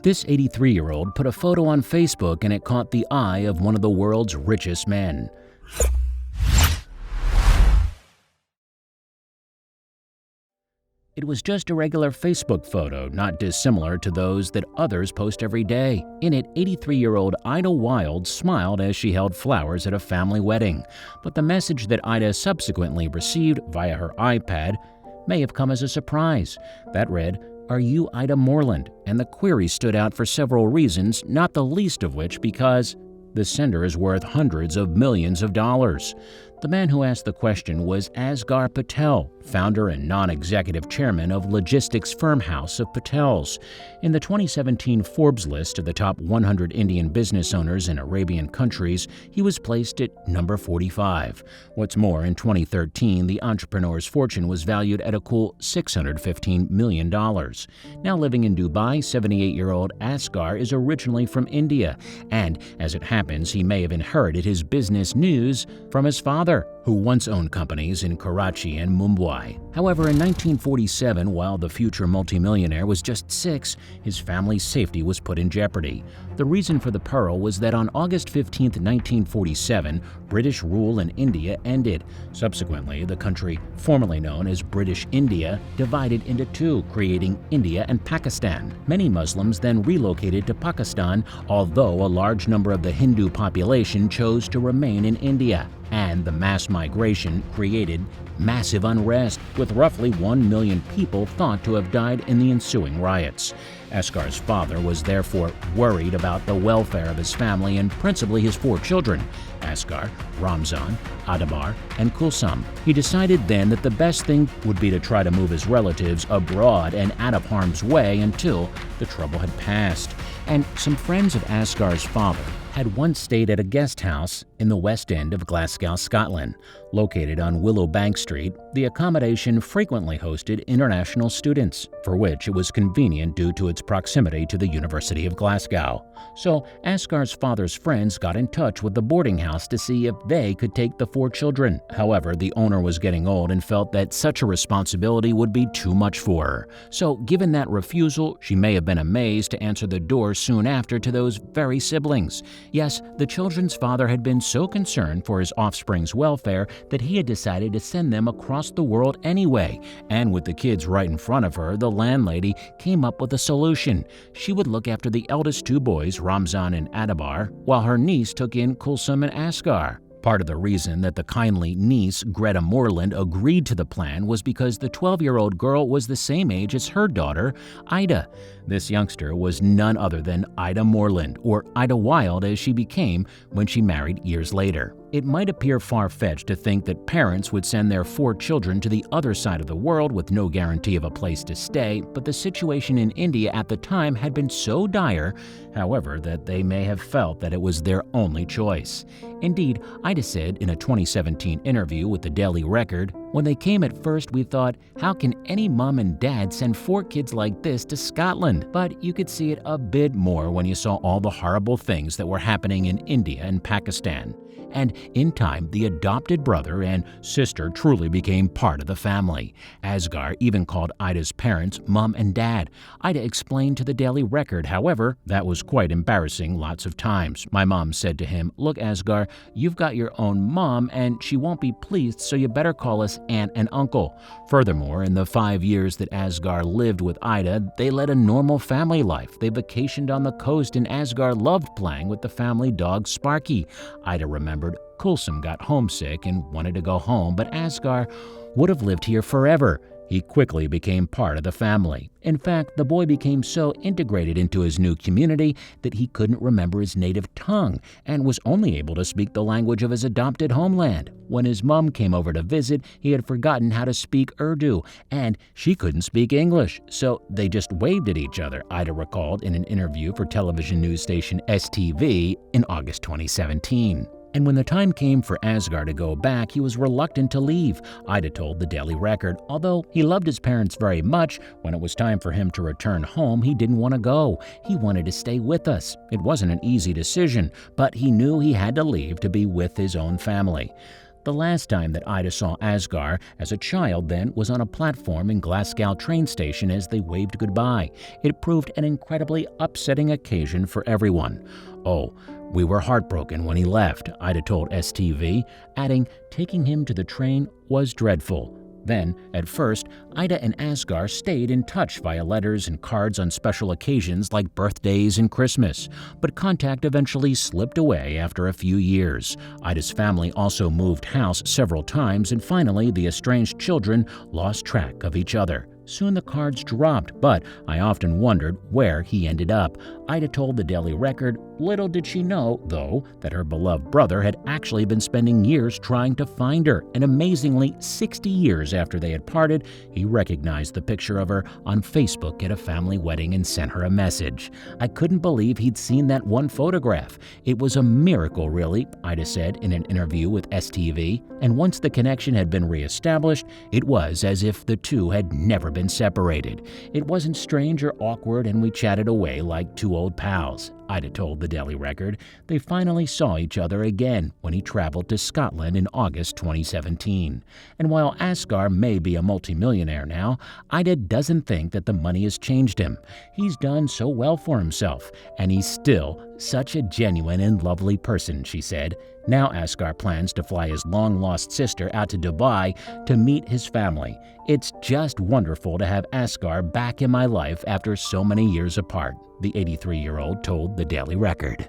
This 83-year-old put a photo on Facebook and it caught the eye of one of the world's richest men. It was just a regular Facebook photo, not dissimilar to those that others post every day. In it, 83-year-old Ida Wild smiled as she held flowers at a family wedding. But the message that Ida subsequently received via her iPad may have come as a surprise. That read, "Are you Ida Moreland?" And the query stood out for several reasons, not the least of which because the sender is worth hundreds of millions of dollars. The man who asked the question was Asgar Patel, founder and non-executive chairman of logistics firm House of Patels. In the 2017 Forbes list of the top 100 Indian business owners in Arabian countries, he was placed at number 45. What's more, in 2013, the entrepreneur's fortune was valued at a cool $615 million. Now living in Dubai, 78-year-old Asgar is originally from India, and as it happens, he may have inherited his business news from his father, who once owned companies in Karachi and Mumbai. However, in 1947, while the future multimillionaire was just 6, his family's safety was put in jeopardy. The reason for the peril was that on August 15, 1947, British rule in India ended. Subsequently, the country, formerly known as British India, divided into two, creating India and Pakistan. Many Muslims then relocated to Pakistan, although a large number of the Hindu population chose to remain in India. And the mass migration created massive unrest, with roughly 1 million people thought to have died in the ensuing riots. Asgar's father was therefore worried about the welfare of his family and principally his 4 children, Asgar, Ramzan, Adabar, and Kulsum. He decided then that the best thing would be to try to move his relatives abroad and out of harm's way until the trouble had passed. And some friends of Asgar's father had once stayed at a guest house in the West End of Glasgow, Scotland. Located on Willowbank Street, the accommodation frequently hosted international students, for which it was convenient due to its proximity to the University of Glasgow. So Asgar's father's friends got in touch with the boarding house to see if they could take the 4 children. However, the owner was getting old and felt that such a responsibility would be too much for her. So given that refusal, she may have been amazed to answer the door soon after to those very siblings. Yes, the children's father had been so concerned for his offspring's welfare that he had decided to send them across the world anyway. And with the kids right in front of her, the landlady came up with a solution. She would look after the eldest 2 boys, Ramzan and Adabar, while her niece took in Kulsum and Asgar. Part of the reason that the kindly niece, Greta Moreland, agreed to the plan was because the 12-year-old girl was the same age as her daughter, Ida. This youngster was none other than Ida Moreland, or Ida Wild as she became when she married years later. It might appear far-fetched to think that parents would send their 4 children to the other side of the world with no guarantee of a place to stay, but the situation in India at the time had been so dire, however, that they may have felt that it was their only choice. Indeed, Ida said in a 2017 interview with the Daily Record, "When they came at first, we thought, how can any mom and dad send 4 kids like this to Scotland? But you could see it a bit more when you saw all the horrible things that were happening in India and Pakistan. And in time, the adopted brother and sister truly became part of the family. Asgar even called Ida's parents Mom and Dad. Ida explained to the Daily Record, however, that was quite embarrassing lots of times. My mom said to him, 'Look, Asgar, you've got your own mom and she won't be pleased, so you better call us aunt and uncle.' Furthermore, in the 5 years that Asgar lived with Ida, they led a normal family life. They vacationed on the coast and Asgar loved playing with the family dog Sparky. Ida remembered Kulsum got homesick and wanted to go home, but Asgar would have lived here forever. He quickly became part of the family. In fact, the boy became so integrated into his new community that he couldn't remember his native tongue and was only able to speak the language of his adopted homeland. When his mom came over to visit, he had forgotten how to speak Urdu, and she couldn't speak English, so they just waved at each other, Ida recalled in an interview for television news station STV in August 2017. And when the time came for Asgar to go back, he was reluctant to leave, Ida told the Daily Record. Although he loved his parents very much, when it was time for him to return home, he didn't want to go. He wanted to stay with us. It wasn't an easy decision, but he knew he had to leave to be with his own family. The last time that Ida saw Asgar as a child then was on a platform in Glasgow train station as they waved goodbye. It proved an incredibly upsetting occasion for everyone. "Oh, we were heartbroken when he left," Ida told STV, adding, "Taking him to the train was dreadful." Then, at first, Ida and Asgar stayed in touch via letters and cards on special occasions like birthdays and Christmas, but contact eventually slipped away after a few years. Ida's family also moved house several times, and finally, the estranged children lost track of each other. Soon the cards dropped, but I often wondered where he ended up. Ida told the Daily Record, little did she know, though, that her beloved brother had actually been spending years trying to find her, and amazingly, 60 years after they had parted, he recognized the picture of her on Facebook at a family wedding and sent her a message. "I couldn't believe he'd seen that one photograph. It was a miracle, really," Ida said in an interview with STV, and once the connection had been reestablished, it was as if the two had never been separated. "It wasn't strange or awkward, and we chatted away like two old pals," Ida told the Daily Record. They finally saw each other again when he traveled to Scotland in August 2017. And while Asgar may be a multimillionaire now, Ida doesn't think that the money has changed him. He's done so well for himself, and he's still such a genuine and lovely person, she said. Now Asgar plans to fly his long-lost sister out to Dubai to meet his family. "It's just wonderful to have Asgar back in my life after so many years apart," the 83-year-old told the Daily Record.